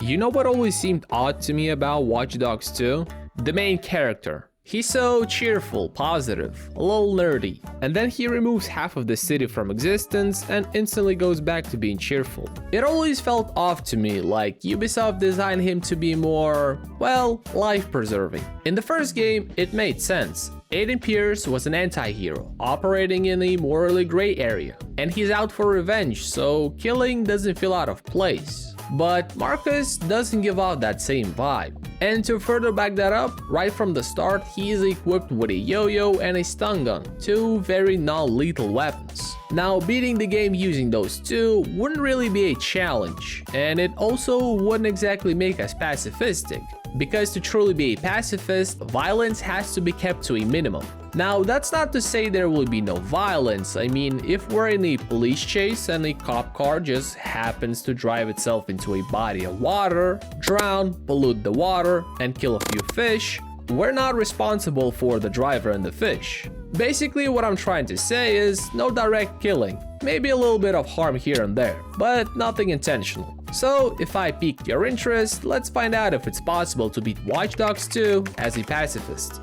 You know what always seemed odd to me about Watch Dogs 2? The main character. He's so cheerful, positive, a little nerdy, and then he removes half of the city from existence and instantly goes back to being cheerful. It always felt off to me, like Ubisoft designed him to be more, well, life-preserving. In the first game, it made sense. Aiden Pierce was an anti-hero, operating in a morally gray area, and he's out for revenge, so killing doesn't feel out of place. But Marcus doesn't give off that same vibe. And to further back that up, right from the start, he is equipped with a yo-yo and a stun gun, two very non-lethal weapons. Now, beating the game using those two wouldn't really be a challenge, and it also wouldn't exactly make us pacifistic, because to truly be a pacifist, violence has to be kept to a minimum. Now, that's not to say there will be no violence. I mean, if we're in a police chase and a cop car just happens to drive itself into a body of water, drown, pollute the water, and kill a few fish, we're not responsible for the driver and the fish. Basically, what I'm trying to say is no direct killing, maybe a little bit of harm here and there, but nothing intentional. So, if I piqued your interest, let's find out if it's possible to beat Watch Dogs 2 as a pacifist.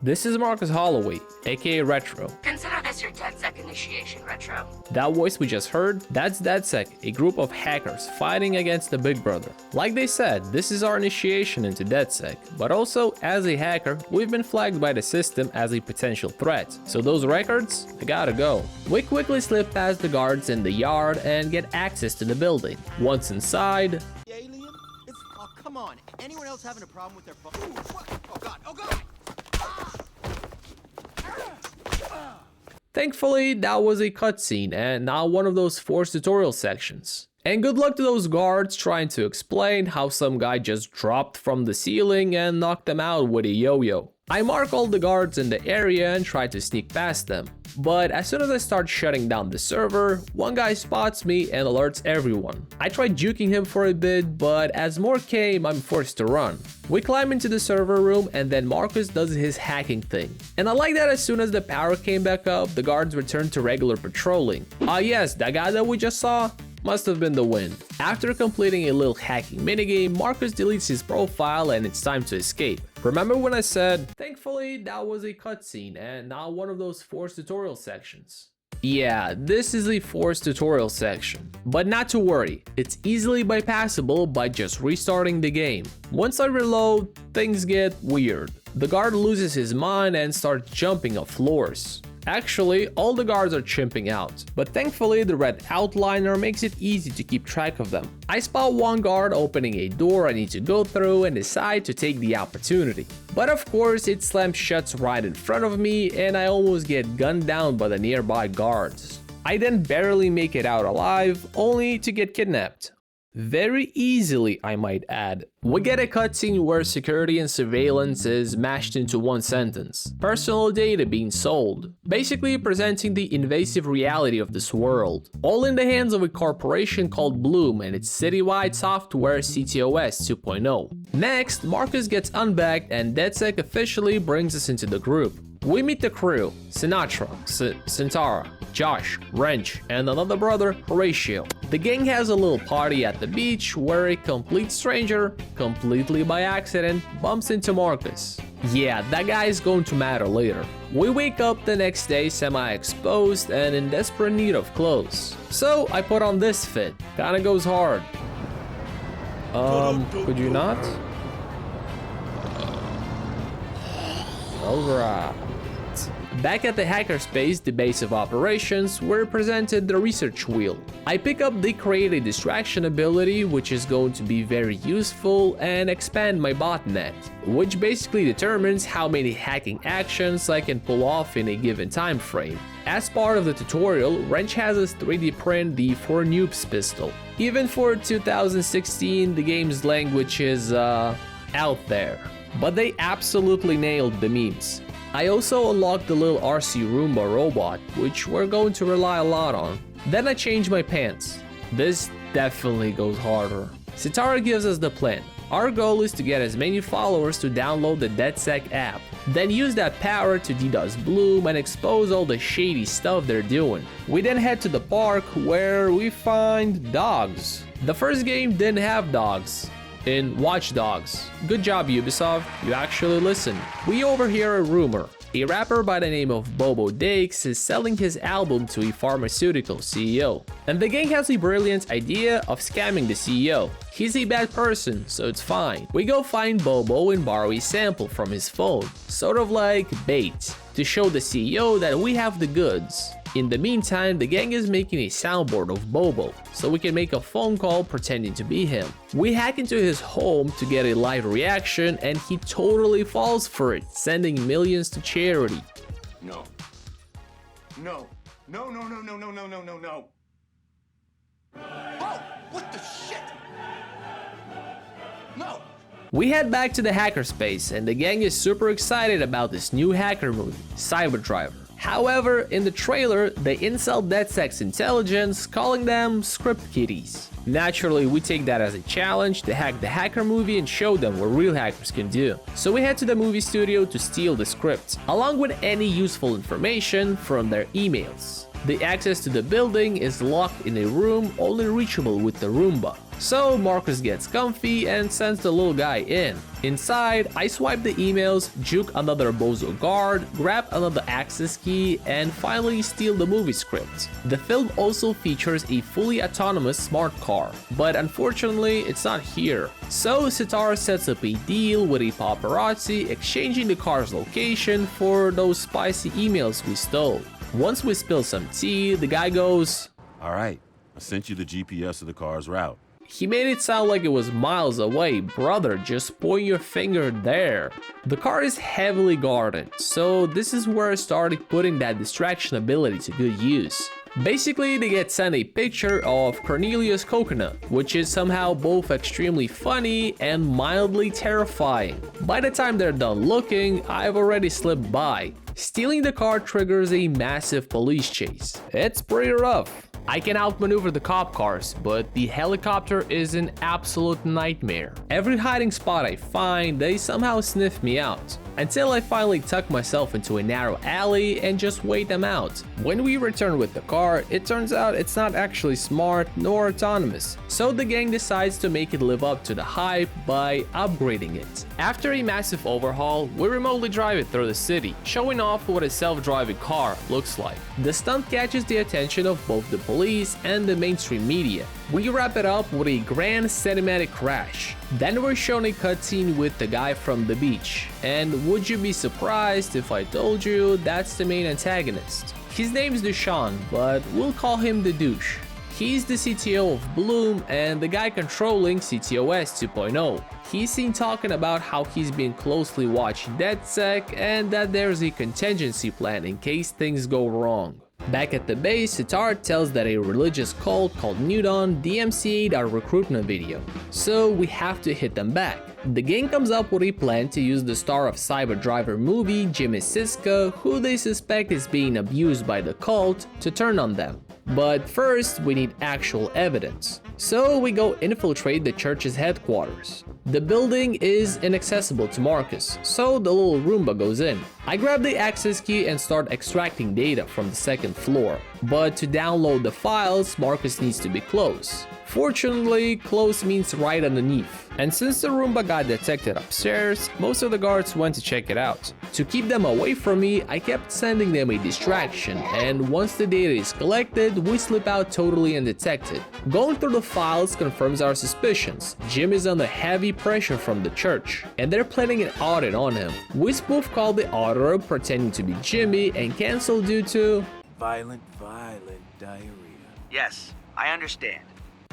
This is Marcus Holloway, aka Retro. Consider this your DedSec initiation, Retro. That voice we just heard, that's DedSec, a group of hackers fighting against the Big Brother. Like they said, this is our initiation into DedSec, but also, as a hacker, we've been flagged by the system as a potential threat. So those records, they gotta go. We quickly slip past the guards in the yard and get access to the building. Once inside... Alien? Oh, come on. Anyone else having a problem with their phone? Ooh, what? Oh god, oh god! Thankfully, that was a cutscene and not one of those forced tutorial sections. And good luck to those guards trying to explain how some guy just dropped from the ceiling and knocked them out with a yo-yo. I mark all the guards in the area and try to sneak past them. But as soon as I start shutting down the server, one guy spots me and alerts everyone. I tried juking him for a bit, but as more came, I'm forced to run. We climb into the server room and then Marcus does his hacking thing. And I like that as soon as the power came back up, the guards returned to regular patrolling. Ah yes, that guy that we just saw? Must have been the wind. After completing a little hacking minigame, Marcus deletes his profile and it's time to escape. Remember when I said, thankfully that was a cutscene and not one of those forced tutorial sections? Yeah, this is a forced tutorial section. But not to worry, it's easily bypassable by just restarting the game. Once I reload, things get weird. The guard loses his mind and starts jumping off floors. Actually, all the guards are chimping out, but thankfully the red outliner makes it easy to keep track of them. I spot one guard opening a door I need to go through and decide to take the opportunity. But of course it slams shut right in front of me and I almost get gunned down by the nearby guards. I then barely make it out alive, only to get kidnapped. Very easily, I might add. We get a cutscene where security and surveillance is mashed into one sentence. Personal data being sold, basically presenting the invasive reality of this world. All in the hands of a corporation called Bloom and its citywide software CTOS 2.0. Next, Marcus gets unbagged and DedSec officially brings us into the group. We meet the crew, Sinatra, Sintara, Josh, Wrench, and another brother, Horatio. The gang has a little party at the beach where a complete stranger, completely by accident, bumps into Marcus. Yeah, that guy is going to matter later. We wake up the next day semi-exposed and in desperate need of clothes. So I put on this fit, kinda goes hard. Could you not? Alright. Back at the hackerspace, the base of operations, we're presented the research wheel. I pick up the create a distraction ability, which is going to be very useful, and expand my botnet, which basically determines how many hacking actions I can pull off in a given time frame. As part of the tutorial, Wrench has us 3D print the 4 Noobs pistol. Even for 2016, the game's language is out there. But they absolutely nailed the memes. I also unlocked the little RC Roomba robot, which we're going to rely a lot on. Then I change my pants. This definitely goes harder. Sitara gives us the plan. Our goal is to get as many followers to download the DedSec app, then use that power to DDoS Bloom and expose all the shady stuff they're doing. We then head to the park where we find dogs. The first game didn't have dogs. In Watch Dogs. Good job, Ubisoft, you actually listened. We overhear a rumor. A rapper by the name of Bobo Dakes is selling his album to a pharmaceutical CEO. And the gang has a brilliant idea of scamming the CEO. He's a bad person, so it's fine. We go find Bobo and borrow a sample from his phone, sort of like bait, to show the CEO that we have the goods. In the meantime, the gang is making a soundboard of Bobo, so we can make a phone call pretending to be him. We hack into his home to get a live reaction, and he totally falls for it, sending millions to charity. No. No. No, no, no, no, no, no, no, no, no. Oh, what the shit? No. We head back to the hackerspace, and the gang is super excited about this new hacker movie, Cyberdriver. However, in the trailer, they insult DedSec's intelligence, calling them script kiddies. Naturally, we take that as a challenge to hack the hacker movie and show them what real hackers can do. So we head to the movie studio to steal the script, along with any useful information from their emails. The access to the building is locked in a room only reachable with the Roomba. So Marcus gets comfy and sends the little guy in. Inside, I swipe the emails, juke another bozo guard, grab another access key, and finally steal the movie script. The film also features a fully autonomous smart car, but unfortunately it's not here. So Sitar sets up a deal with a paparazzi, exchanging the car's location for those spicy emails we stole. Once we spill some tea, the guy goes, "All right, I sent you the GPS of the car's route." He made it sound like it was miles away. Brother, just point your finger there. The car is heavily guarded, so this is where I started putting that distraction ability to good use. Basically, they get sent a picture of Cornelius Coconut, which is somehow both extremely funny and mildly terrifying. By the time they're done looking, I've already slipped by. Stealing the car triggers a massive police chase. It's pretty rough. I can outmaneuver the cop cars, but the helicopter is an absolute nightmare. Every hiding spot I find, they somehow sniff me out. Until I finally tuck myself into a narrow alley and just wait them out. When we return with the car, it turns out it's not actually smart nor autonomous, so the gang decides to make it live up to the hype by upgrading it. After a massive overhaul, we remotely drive it through the city, showing off what a self-driving car looks like. The stunt catches the attention of both the police and the mainstream media. We wrap it up with a grand cinematic crash. Then we're shown a cutscene with the guy from the beach. And would you be surprised if I told you that's the main antagonist? His name's Deshaun, but we'll call him the douche. He's the CTO of Bloom and the guy controlling CTOS 2.0. He's seen talking about how he's been closely watching DedSec and that there's a contingency plan in case things go wrong. Back at the base, Sitar tells that a religious cult called New Dawn DMCA'd our recruitment video, so we have to hit them back. The gang comes up with a plan to use the star of Cyberdriver movie, Jimmy Siska, who they suspect is being abused by the cult, to turn on them. But first, we need actual evidence. So we go infiltrate the church's headquarters. The building is inaccessible to Marcus, so the little Roomba goes in. I grab the access key and start extracting data from the second floor. But to download the files, Marcus needs to be close. Fortunately, close means right underneath. And since the Roomba got detected upstairs, most of the guards went to check it out. To keep them away from me, I kept sending them a distraction, and once the data is collected, we slip out totally undetected. Going through the files confirms our suspicions. Jim is under heavy pressure from the church, and they're planning an audit on him. We spoof call the auditor pretending to be Jimmy and cancel due to violent diarrhea. Yes, I understand.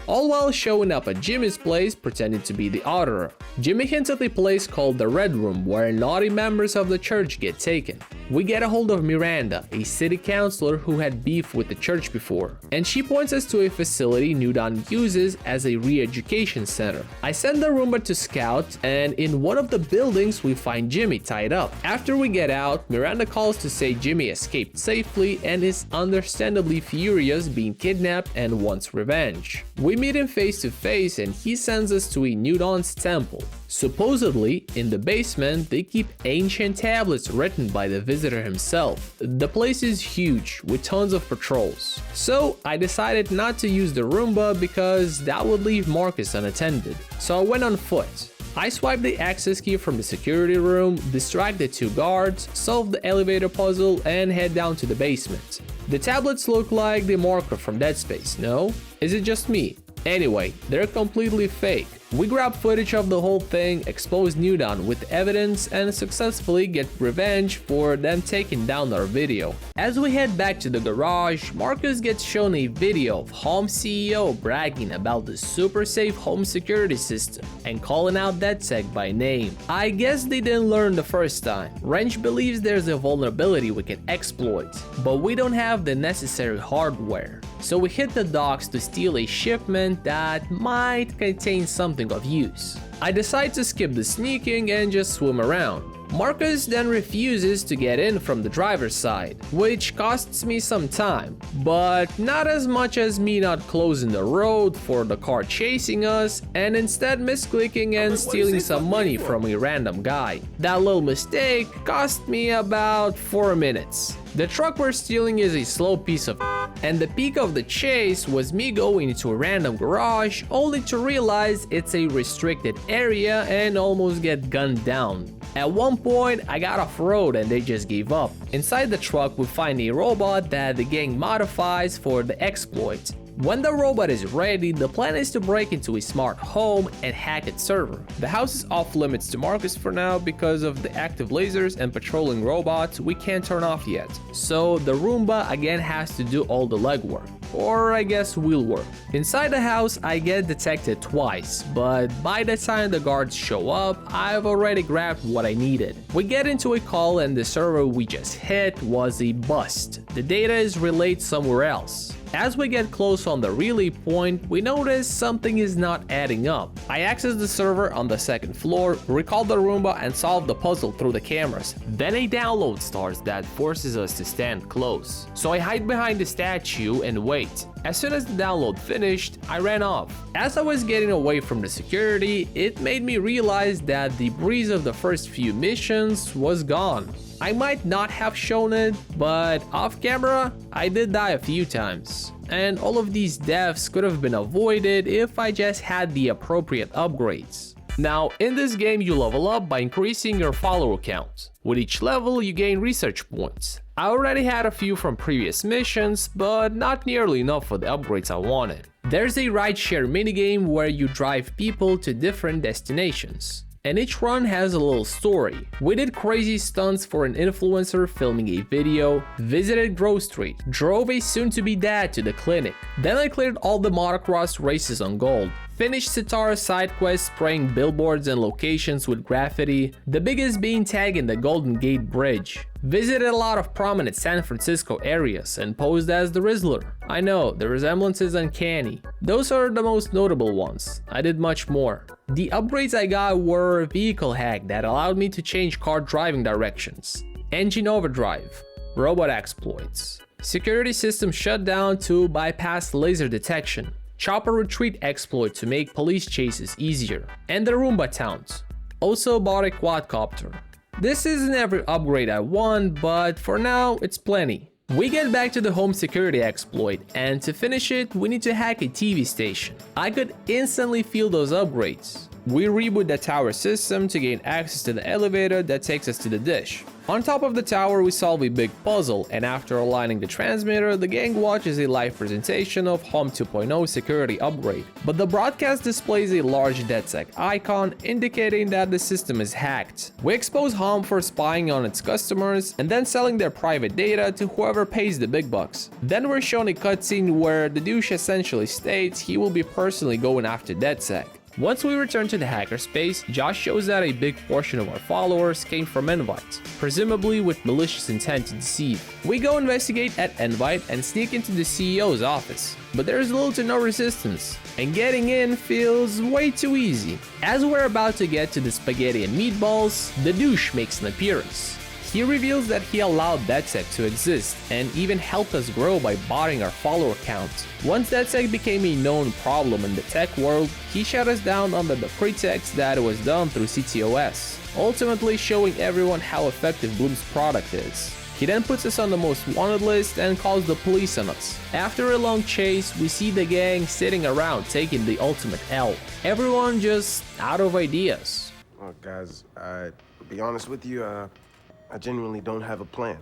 All while showing up at Jimmy's place pretending to be the auditor. Jimmy hints at a place called the Red Room where naughty members of the church get taken. We get a hold of Miranda, a city councilor who had beef with the church before, and she points us to a facility New Dawn uses as a re-education center. I send the Roomba to scout, and in one of the buildings we find Jimmy tied up. After we get out, Miranda calls to say Jimmy escaped safely and is understandably furious being kidnapped and wants revenge. We meet him face to face and he sends us to a New Dawn's temple. Supposedly, in the basement, they keep ancient tablets written by the visitor himself. The place is huge with tons of patrols. So I decided not to use the Roomba because that would leave Marcus unattended. So I went on foot. I swiped the access key from the security room, distract the two guards, solve the elevator puzzle, and head down to the basement. The tablets look like the marker from Dead Space, no? Is it just me? Anyway, they're completely fake. We grab footage of the whole thing, expose Newdown with evidence, and successfully get revenge for them taking down our video. As we head back to the garage, Marcus gets shown a video of Home CEO bragging about the super safe home security system and calling out DedSec by name. I guess they didn't learn the first time. Wrench believes there's a vulnerability we can exploit, but we don't have the necessary hardware. So we hit the docks to steal a shipment that might contain something of use. I decide to skip the sneaking and just swim around. Marcus then refuses to get in from the driver's side, which costs me some time, but not as much as me not closing the road for the car chasing us and instead misclicking and stealing some money from a random guy. That little mistake cost me about 4 minutes. The truck we're stealing is a slow piece of and the peak of the chase was me going into a random garage only to realize it's a restricted area and almost get gunned down. At one point, I got off-road and they just gave up. Inside the truck, we find a robot that the gang modifies for the exploit. When the robot is ready, the plan is to break into a smart home and hack its server. The house is off limits to Marcus for now because of the active lasers and patrolling robots we can't turn off yet. So the Roomba again has to do all the legwork. Or I guess wheel work. Inside the house, I get detected twice, but by the time the guards show up, I've already grabbed what I needed. We get into a call and the server we just hit was a bust. The data is relayed somewhere else. As we get close on the relay point, we notice something is not adding up. I access the server on the second floor, recall the Roomba and solve the puzzle through the cameras. Then a download starts that forces us to stand close. So I hide behind the statue and wait. As soon as the download finished, I ran off. As I was getting away from the security, it made me realize that the breeze of the first few missions was gone. I might not have shown it, but off camera, I did die a few times. And all of these deaths could have been avoided if I just had the appropriate upgrades. Now, in this game you level up by increasing your follower count. With each level you gain research points. I already had a few from previous missions, but not nearly enough for the upgrades I wanted. There's a rideshare minigame where you drive people to different destinations. And each run has a little story. We did crazy stunts for an influencer filming a video, visited Grove Street, drove a soon-to-be dad to the clinic. Then I cleared all the motocross races on gold, finished Sitara's side quest spraying billboards and locations with graffiti, the biggest being tagging the Golden Gate Bridge. Visited a lot of prominent San Francisco areas and posed as the Rizzler. I know, the resemblance is uncanny. Those are the most notable ones. I did much more. The upgrades I got were a vehicle hack that allowed me to change car driving directions, engine overdrive, robot exploits, security system shutdown to bypass laser detection, chopper retreat exploit to make police chases easier, and the Roomba towns. Also bought a quadcopter. This isn't every upgrade I want, but for now it's plenty. We get back to the home security exploit, and to finish it, we need to hack a TV station. I could instantly feel those upgrades. We reboot the tower system to gain access to the elevator that takes us to the dish. On top of the tower, we solve a big puzzle, and after aligning the transmitter, the gang watches a live presentation of Home 2.0 security upgrade. But the broadcast displays a large DedSec icon indicating that the system is hacked. We expose Home for spying on its customers and then selling their private data to whoever pays the big bucks. Then we're shown a cutscene where the douche essentially states he will be personally going after DedSec. Once we return to the hackerspace, Josh shows that a big portion of our followers came from Invite, presumably with malicious intent to deceive. We go investigate at Invite and sneak into the CEO's office, but there is little to no resistance, and getting in feels way too easy. As we're about to get to the spaghetti and meatballs, the douche makes an appearance. He reveals that he allowed DedSec to exist and even helped us grow by botting our follower count. Once DedSec became a known problem in the tech world, he shut us down under the pretext that it was done through CTOS, ultimately showing everyone how effective Bloom's product is. He then puts us on the most wanted list and calls the police on us. After a long chase, we see the gang sitting around taking the ultimate L. Everyone just out of ideas. Well, guys, to be honest with you, I genuinely don't have a plan.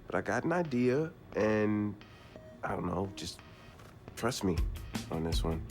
But I got an idea, and I don't know, just trust me on this one.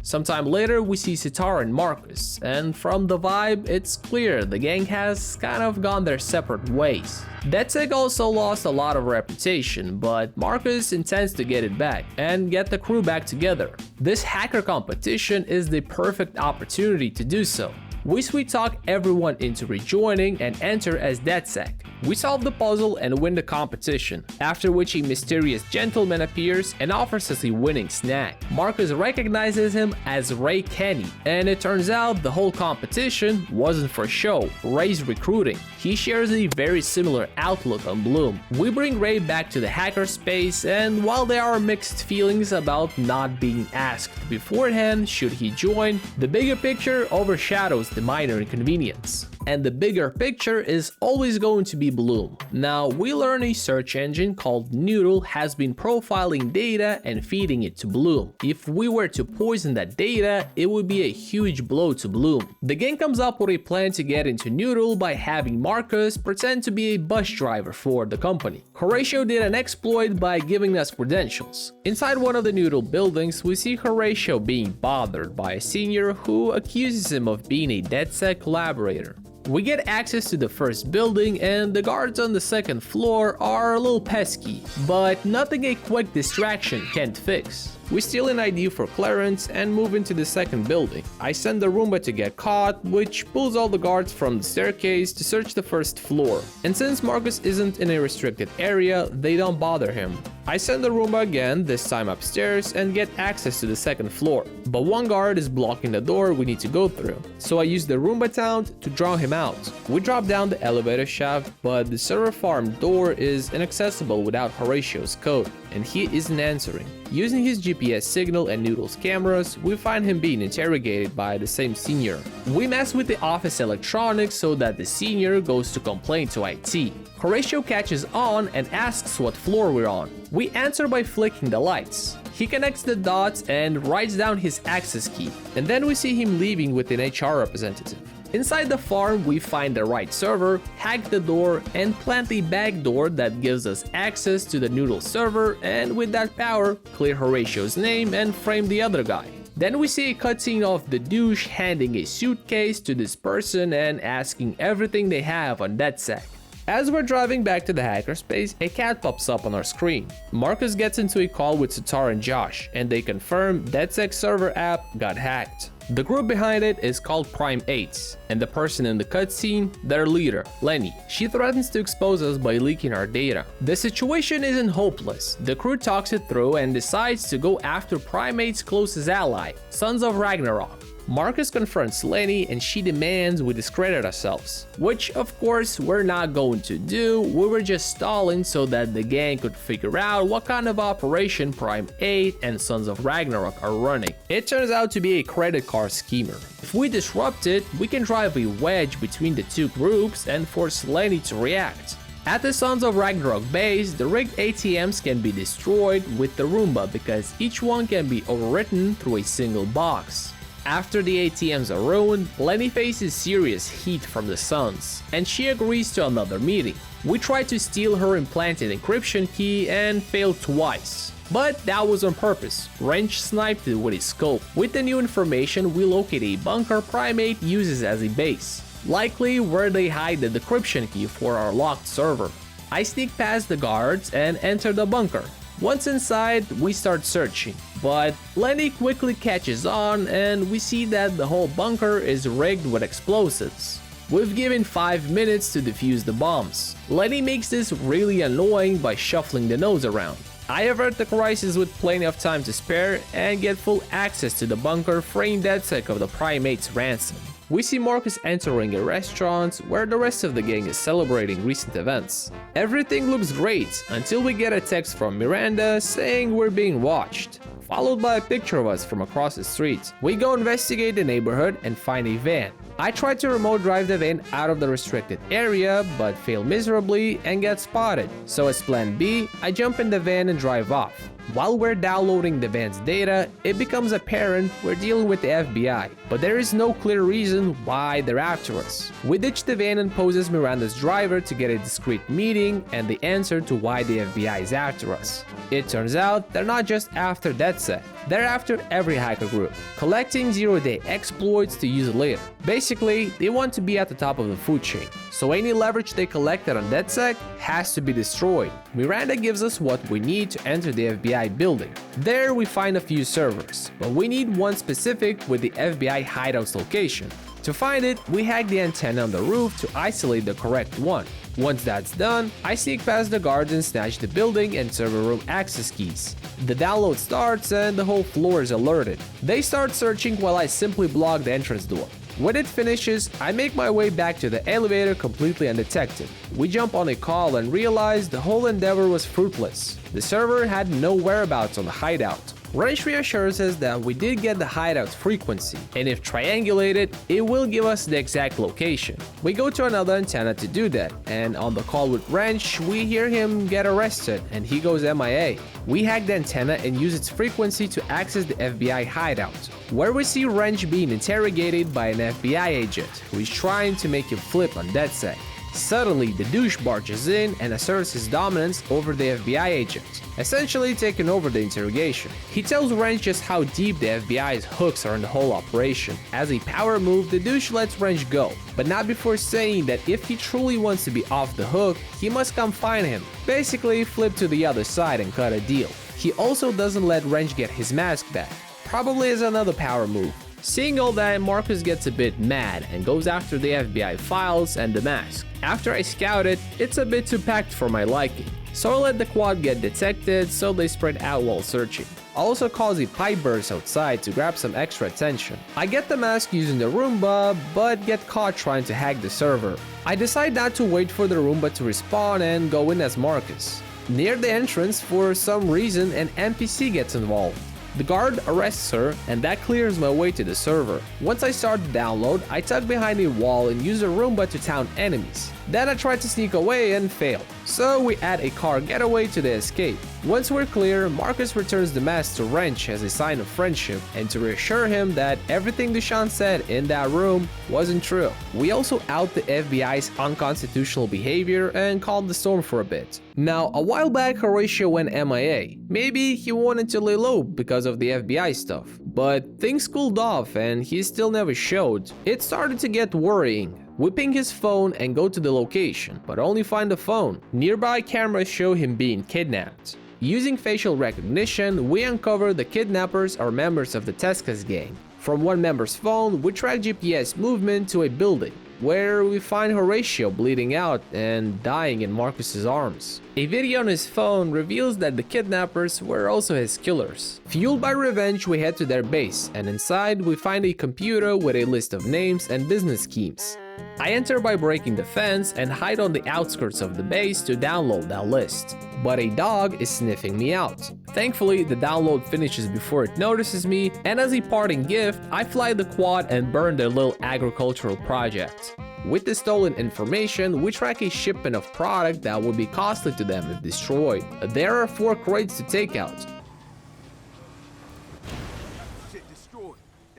Sometime later, we see Sitar and Marcus, and from the vibe, it's clear the gang has kind of gone their separate ways. DedSec also lost a lot of reputation, but Marcus intends to get it back and get the crew back together. This hacker competition is the perfect opportunity to do so. We sweet talk everyone into rejoining and enter as DedSec. We solve the puzzle and win the competition, after which a mysterious gentleman appears and offers us a winning snack. Marcus recognizes him as Ray Kenny, and it turns out the whole competition wasn't for show, Ray's recruiting. He shares a very similar outlook on Bloom. We bring Ray back to the hackerspace, and while there are mixed feelings about not being asked beforehand should he join, the bigger picture overshadows the minor inconvenience. And the bigger picture is always going to be Bloom. Now, we learn a search engine called Noodle has been profiling data and feeding it to Bloom. If we were to poison that data, it would be a huge blow to Bloom. The gang comes up with a plan to get into Noodle by having Marcus pretend to be a bus driver for the company. Horatio did an exploit by giving us credentials. Inside one of the Noodle buildings, we see Horatio being bothered by a senior who accuses him of being a DedSec collaborator. We get access to the first building, and the guards on the second floor are a little pesky, but nothing a quick distraction can't fix. We steal an ID for Clarence and move into the second building. I send the Roomba to get caught, which pulls all the guards from the staircase to search the first floor. And since Marcus isn't in a restricted area, they don't bother him. I send the Roomba again, this time upstairs, and get access to the second floor. But one guard is blocking the door we need to go through, so I use the Roomba taunt to draw him out. We drop down the elevator shaft, but the server farm door is inaccessible without Horatio's code, and he isn't answering. Using his GPS signal and Noodle's cameras, we find him being interrogated by the same senior. We mess with the office electronics so that the senior goes to complain to IT. Horatio catches on and asks what floor we're on. We answer by flicking the lights. He connects the dots and writes down his access key, and then we see him leaving with an HR representative. Inside the farm, we find the right server, hack the door, and plant a backdoor that gives us access to the Noodle server, and with that power, clear Horatio's name and frame the other guy. Then we see a cutscene of the douche handing a suitcase to this person and asking everything they have on DedSec. As we're driving back to the hackerspace, a cat pops up on our screen. Marcus gets into a call with Sitar and Josh, and they confirm DedSec server app got hacked. The group behind it is called Prime 8, and the person in the cutscene, their leader, Lenny. She threatens to expose us by leaking our data. The situation isn't hopeless. The crew talks it through and decides to go after Prime 8's closest ally, Sons of Ragnarok. Marcus confronts Lenny and she demands we discredit ourselves, which of course we're not going to do. We were just stalling so that the gang could figure out what kind of operation Prime 8 and Sons of Ragnarok are running. It turns out to be a credit card schemer. If we disrupt it, we can drive a wedge between the two groups and force Lenny to react. At the Sons of Ragnarok base, the rigged ATMs can be destroyed with the Roomba because each one can be overwritten through a single box. After the ATMs are ruined, Lenny faces serious heat from the Sons, and she agrees to another meeting. We try to steal her implanted encryption key and fail twice. But that was on purpose. Wrench sniped it with his scope. With the new information, we locate a bunker Prime 8 uses as a base, likely where they hide the decryption key for our locked server. I sneak past the guards and enter the bunker. Once inside, we start searching, but Lenny quickly catches on and we see that the whole bunker is rigged with explosives. We've given 5 minutes to defuse the bombs. Lenny makes this really annoying by shuffling the nose around. I avert the crisis with plenty of time to spare and get full access to the bunker, freeing DedSec of the Prime 8's ransom. we see Marcus entering a restaurant where the rest of the gang is celebrating recent events. Everything looks great until we get a text from Miranda saying we're being watched, followed by a picture of us from across the street. We go investigate the neighborhood and find a van. I try to remote drive the van out of the restricted area, but fail miserably and get spotted. So as plan B, I jump in the van and drive off. While we're downloading the van's data, it becomes apparent we're dealing with the FBI, but there is no clear reason why they're after us. We ditch the van and pose as Miranda's driver to get a discreet meeting and the answer to why the FBI is after us. It turns out they're not just after DedSec, they're after every hacker group, collecting zero-day exploits to use later. Basically, they want to be at the top of the food chain, so any leverage they collected on DedSec has to be destroyed. Miranda gives us what we need to enter the FBI building. There we find a few servers, but we need one specific with the FBI hideout's location. To find it, we hack the antenna on the roof to isolate the correct one. Once that's done, I sneak past the guards and snatch the building and server room access keys. The download starts and the whole floor is alerted. They start searching while I simply block the entrance door. When it finishes, I make my way back to the elevator completely undetected. We jump on a call and realize the whole endeavor was fruitless. The server had no whereabouts on the hideout. Wrench reassures us that we did get the hideout's frequency, and if triangulated, it will give us the exact location. We go to another antenna to do that, and on the call with Wrench, we hear him get arrested and he goes MIA. We hack the antenna and use its frequency to access the FBI hideout, where we see Wrench being interrogated by an FBI agent who is trying to make him flip on DedSec. Suddenly, the douche barges in and asserts his dominance over the FBI agent, essentially taking over the interrogation. He tells Wrench just how deep the FBI's hooks are in the whole operation. As a power move, the douche lets Wrench go, but not before saying that if he truly wants to be off the hook, he must come find him. Basically, flip to the other side and cut a deal. He also doesn't let Wrench get his mask back, probably as another power move. Seeing all that, Marcus gets a bit mad and goes after the FBI files and the mask. After I scout it, it's a bit too packed for my liking, so I let the quad get detected so they spread out while searching. I also cause a pipe burst outside to grab some extra attention. I get the mask using the Roomba, but get caught trying to hack the server. I decide not to wait for the Roomba to respawn and go in as Marcus. Near the entrance, for some reason, an NPC gets involved. The guard arrests her, and that clears my way to the server. Once I start the download, I tuck behind a wall and use a Roomba to town enemies. Then I try to sneak away and fail, so we add a car getaway to the escape. Once we're clear, Marcus returns the mask to Wrench as a sign of friendship and to reassure him that everything Deshaun said in that room wasn't true. We also out the FBI's unconstitutional behavior and calm the storm for a bit. Now, a while back Horatio went MIA. Maybe he wanted to lay low because of the FBI stuff, but things cooled off and he still never showed. It started to get worrying. We ping his phone and go to the location, but only find the phone. Nearby cameras show him being kidnapped. Using facial recognition, we uncover the kidnappers are members of the Tescas gang. From one member's phone, we track GPS movement to a building, where we find Horatio bleeding out and dying in Marcus's arms. A video on his phone reveals that the kidnappers were also his killers. Fueled by revenge, we head to their base, and inside we find a computer with a list of names and business schemes. I enter by breaking the fence and hide on the outskirts of the base to download that list. But a dog is sniffing me out. Thankfully, the download finishes before it notices me, and as a parting gift, I fly the quad and burn their little agricultural project. With the stolen information, we track a shipment of product that would be costly to them if destroyed. There are 4 crates to take out,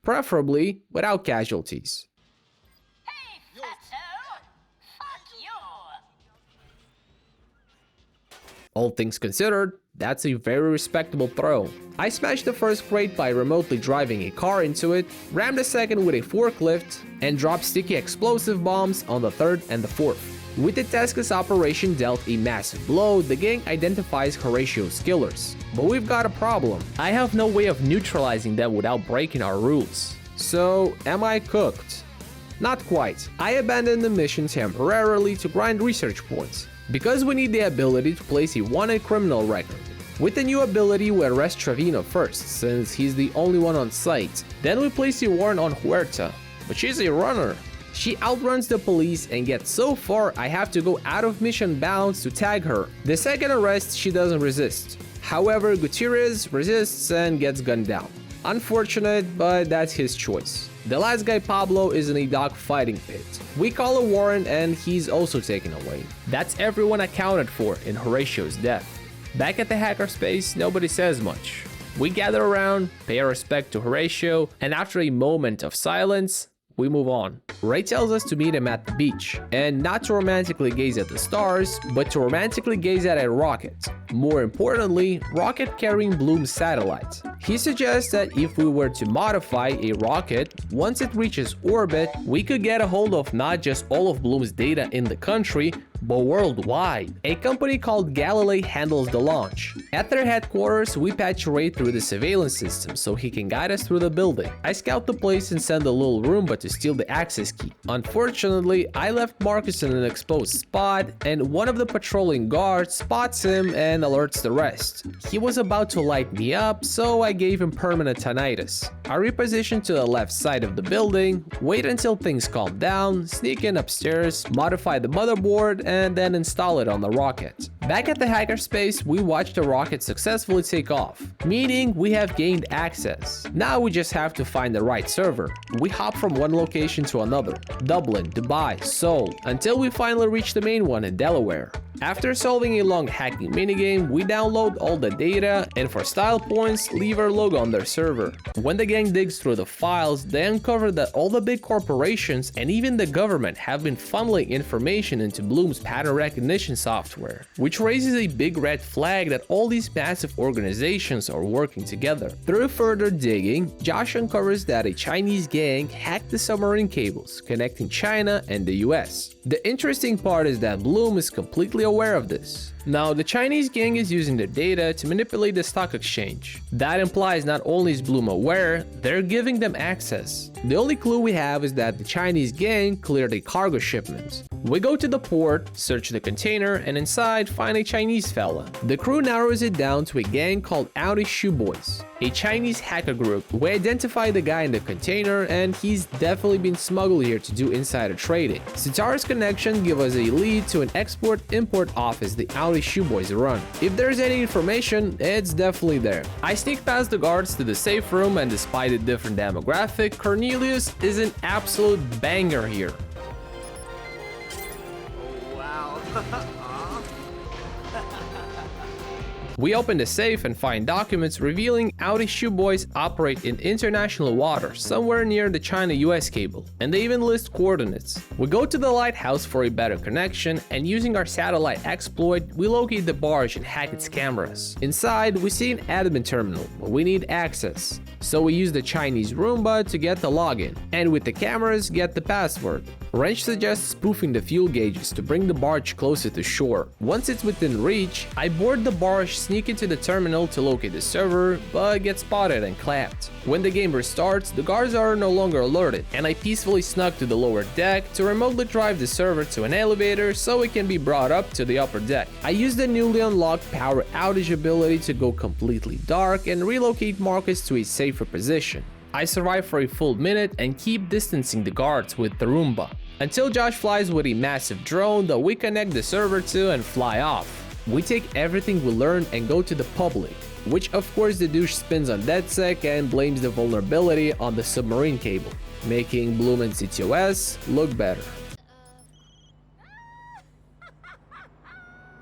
preferably without casualties. All things considered, that's a very respectable throw. I smashed the first crate by remotely driving a car into it, rammed the second with a forklift, and dropped sticky explosive bombs on the third and the fourth. With the Tescas operation dealt a massive blow, the gang identifies Horatio's killers. But we've got a problem. I have no way of neutralizing them without breaking our rules. So, am I cooked? Not quite. I abandoned the mission temporarily to grind research points, because we need the ability to place a wanted criminal record. With the new ability, we arrest Trevino first, since he's the only one on site. Then we place a warrant on Huerta. but she's a runner. She outruns the police and gets so far I have to go out of mission bounds to tag her. The second arrest, she doesn't resist. However, Gutierrez resists and gets gunned down. Unfortunate, but that's his choice. The last guy, Pablo, is in a dog fighting pit. We call a warrant and he's also taken away. That's everyone accounted for in Horatio's death. Back at the hackerspace, nobody says much. We gather around, pay our respect to Horatio, and after a moment of silence, we move on. Ray tells us to meet him at the beach, and not to romantically gaze at the stars, but to romantically gaze at a rocket. More importantly, rocket carrying Bloom's satellite. He suggests that if we were to modify a rocket, once it reaches orbit, we could get a hold of not just all of Bloom's data in the country, but worldwide. A company called Galilei handles the launch. At their headquarters, we patch Ray through the surveillance system so he can guide us through the building. I scout the place and send a little Roomba to steal the access key. Unfortunately, I left Marcus in an exposed spot, and one of the patrolling guards spots him and alerts the rest. He was about to light me up, so I gave him permanent tinnitus. I reposition to the left side of the building, wait until things calm down, sneak in upstairs, modify the motherboard, and then install it on the rocket. Back at the hackerspace, we watch the rocket successfully take off, meaning we have gained access. Now we just have to find the right server. We hop from one location to another, Dublin, Dubai, Seoul, until we finally reach the main one in Delaware. After solving a long hacking minigame, we download all the data and for style points, leave our logo on their server. When the gang digs through the files, they uncover that all the big corporations and even the government have been funneling information into Bloom's pattern recognition software, which raises a big red flag that all these massive organizations are working together. Through further digging, Josh uncovers that a Chinese gang hacked the submarine cables connecting China and the US. The interesting part is that Bloom is completely aware of this. Now, the Chinese gang is using their data to manipulate the stock exchange. That implies not only is Bloom aware, they're giving them access. The only clue we have is that the Chinese gang cleared a cargo shipment. We go to the port, search the container, and inside find a Chinese fella. The crew narrows it down to a gang called Audi Shoe Boys, a Chinese hacker group. We identify the guy in the container, and he's definitely been smuggled here to do insider trading. Sitara's connection give us a lead to an export-import office the Audi Shoe Boys run. If there's any information, it's definitely there. I sneak past the guards to the safe room, and despite a different demographic, Cornelius is an absolute banger here. We open the safe and find documents revealing Audi Shoe Boys operate in international waters somewhere near the China-US cable, and they even list coordinates. We go to the lighthouse for a better connection, and using our satellite exploit, we locate the barge and hack its cameras. Inside, we see an admin terminal, but we need access. So we use the Chinese Roomba to get the login, and with the cameras, get the password. Wrench suggests spoofing the fuel gauges to bring the barge closer to shore. Once it's within reach, I board the barge, sneak into the terminal to locate the server, but get spotted and clamped. When the game restarts, the guards are no longer alerted, and I peacefully snuck to the lower deck to remotely drive the server to an elevator so it can be brought up to the upper deck. I use the newly unlocked power outage ability to go completely dark and relocate Marcus to a safer position. I survive for a full minute and keep distancing the guards with the Roomba, until Josh flies with a massive drone that we connect the server to and fly off. We take everything we learned and go to the public, which of course the douche spins on DedSec and blames the vulnerability on the submarine cable, making Bloom and CTOS look better.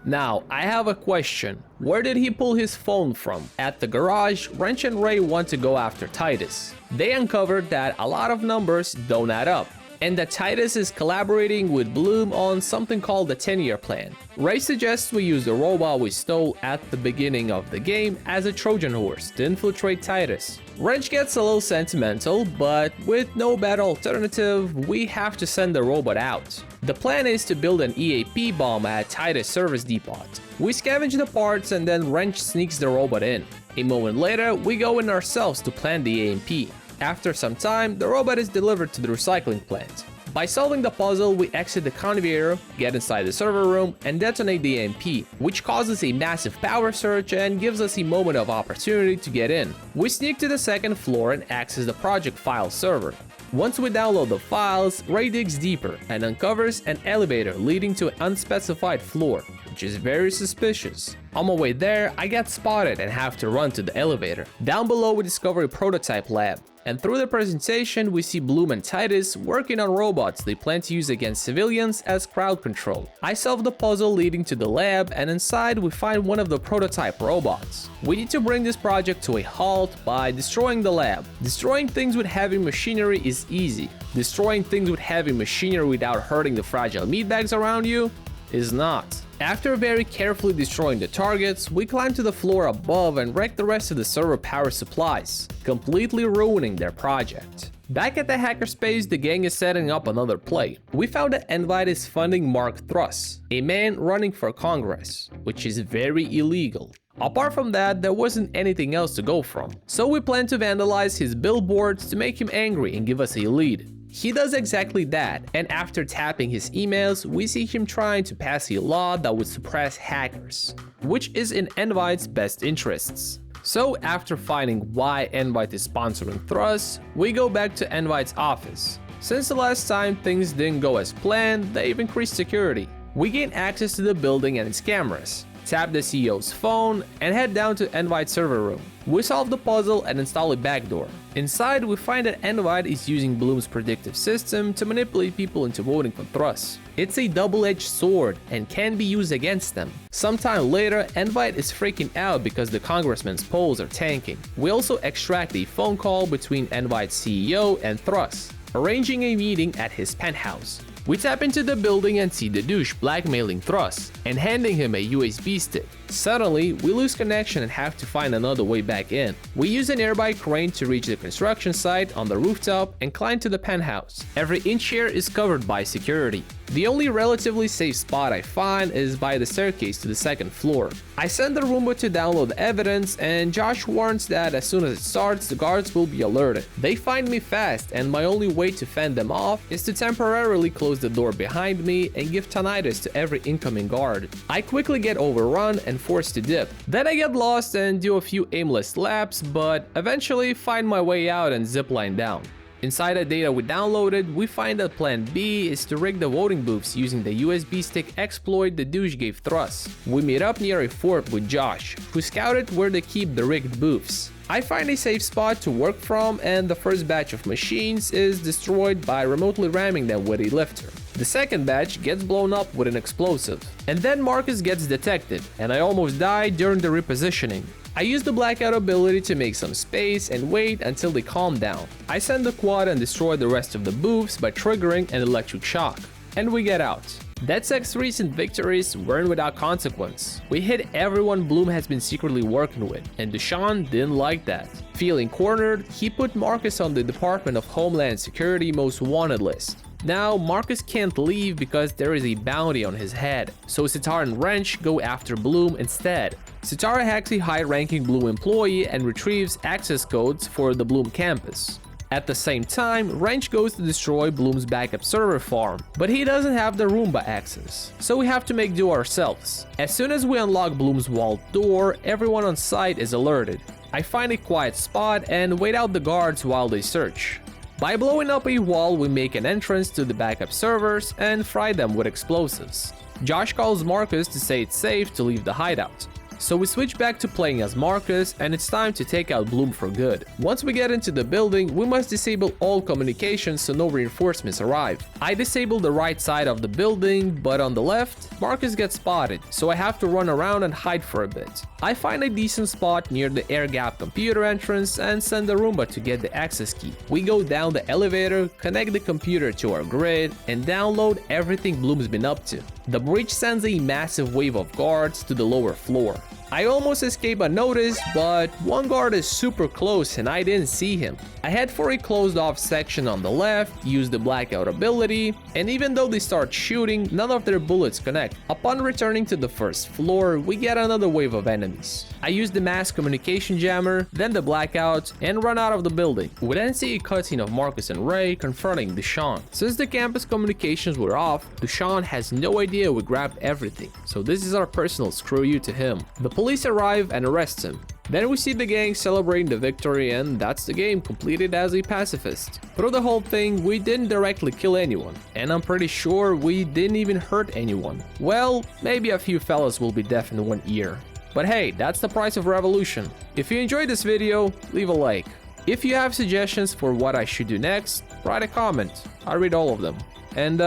Now, I have a question. Where did he pull his phone from? At the garage, Wrench and Ray want to go after Titus. They uncovered that a lot of numbers don't add up, and that Titus is collaborating with Bloom on something called the 10-year plan. Ray suggests we use the robot we stole at the beginning of the game as a Trojan horse to infiltrate Titus. Wrench gets a little sentimental, but with no better alternative, we have to send the robot out. The plan is to build an EAP bomb at Titus Service Depot. We scavenge the parts and then Wrench sneaks the robot in. A moment later, we go in ourselves to plant the EMP. After some time, the robot is delivered to the recycling plant. By solving the puzzle, we exit the conveyor, get inside the server room, and detonate the EMP, which causes a massive power surge and gives us a moment of opportunity to get in. We sneak to the second floor and access the project file server. Once we download the files, Ray digs deeper and uncovers an elevator leading to an unspecified floor, which is very suspicious. On my way there, I get spotted and have to run to the elevator. Down below, we discover a prototype lab. And through the presentation, we see Bloom and Titus working on robots they plan to use against civilians as crowd control. I solve the puzzle leading to the lab, and inside we find one of the prototype robots. We need to bring this project to a halt by destroying the lab. Destroying things with heavy machinery is easy. Destroying things with heavy machinery without hurting the fragile meatbags around you is not. After very carefully destroying the targets, we climb to the floor above and wreck the rest of the server power supplies, completely ruining their project. Back at the hackerspace, the gang is setting up another play. We found that Envite is funding Mark Truss, a man running for Congress, which is very illegal. Apart from that, there wasn't anything else to go from. So we plan to vandalize his billboards to make him angry and give us a lead. He does exactly that, and after tapping his emails, we see him trying to pass a law that would suppress hackers, which is in Envite's best interests. So after finding why Envite is sponsoring Truss, we go back to Envite's office. Since the last time things didn't go as planned, they've increased security. We gain access to the building and its cameras, tap the CEO's phone, and head down to Envite's server room. We solve the puzzle and install a backdoor. Inside, we find that Envite is using Bloom's predictive system to manipulate people into voting for Truss. It's a double-edged sword and can be used against them. Sometime later, Envite is freaking out because the congressman's polls are tanking. We also extract a phone call between Envite's CEO and Truss, arranging a meeting at his penthouse. We tap into the building and see the douche blackmailing Truss and handing him a USB stick. Suddenly, we lose connection and have to find another way back in. We use an airby crane to reach the construction site on the rooftop and climb to the penthouse. Every inch here is covered by security. The only relatively safe spot I find is by the staircase to the second floor. I send the Roomba to download the evidence, and Josh warns that as soon as it starts, the guards will be alerted. They find me fast, and my only way to fend them off is to temporarily close the door behind me and give tinnitus to every incoming guard. I quickly get overrun and forced to dip. Then I get lost and do a few aimless laps, but eventually find my way out and zipline down. Inside the data we downloaded, we find that plan B is to rig the voting booths using the USB stick exploit the douche gave Truss. We meet up near a fort with Josh, who scouted where they keep the rigged booths. I find a safe spot to work from, and the first batch of machines is destroyed by remotely ramming them with a lifter. The second batch gets blown up with an explosive. And then Marcus gets detected, and I almost die during the repositioning. I use the blackout ability to make some space and wait until they calm down. I send the quad and destroy the rest of the booths by triggering an electric shock. And we get out. DedSec's recent victories weren't without consequence. We hit everyone Bloom has been secretly working with, and Deshaun didn't like that. Feeling cornered, he put Marcus on the Department of Homeland Security most wanted list. Now, Marcus can't leave because there is a bounty on his head, so Sitar and Wrench go after Bloom instead. Sitar hacks a high-ranking Bloom employee and retrieves access codes for the Bloom campus. At the same time, Wrench goes to destroy Bloom's backup server farm, but he doesn't have the Roomba access, so we have to make do ourselves. As soon as we unlock Bloom's vault door, everyone on site is alerted. I find a quiet spot and wait out the guards while they search. By blowing up a wall, we make an entrance to the backup servers and fry them with explosives. Josh calls Marcus to say it's safe to leave the hideout. So we switch back to playing as Marcus, and it's time to take out Bloom for good. Once we get into the building, we must disable all communications so no reinforcements arrive. I disable the right side of the building, but on the left, Marcus gets spotted, so I have to run around and hide for a bit. I find a decent spot near the air gap computer entrance and send the Roomba to get the access key. We go down the elevator, connect the computer to our grid, and download everything Bloom's been up to. The breach sends a massive wave of guards to the lower floor. I almost escape unnoticed, but one guard is super close and I didn't see him. I head for a closed off section on the left, use the blackout ability, and even though they start shooting, none of their bullets connect. Upon returning to the first floor, we get another wave of enemies. I use the mass communication jammer, then the blackout, and run out of the building. We then see a cutscene of Marcus and Ray confronting Deshaun. Since the campus communications were off, Deshaun has no idea we grabbed everything, so this is our personal screw you to him. The police arrive and arrest him. Then we see the gang celebrating the victory, and that's the game completed as a pacifist. Through the whole thing, we didn't directly kill anyone, and I'm pretty sure we didn't even hurt anyone. Well, maybe a few fellas will be deaf in 1 ear. But hey, that's the price of revolution. If you enjoyed this video, leave a like. If you have suggestions for what I should do next, write a comment. I read all of them. And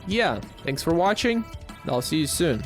yeah, thanks for watching, and I'll see you soon.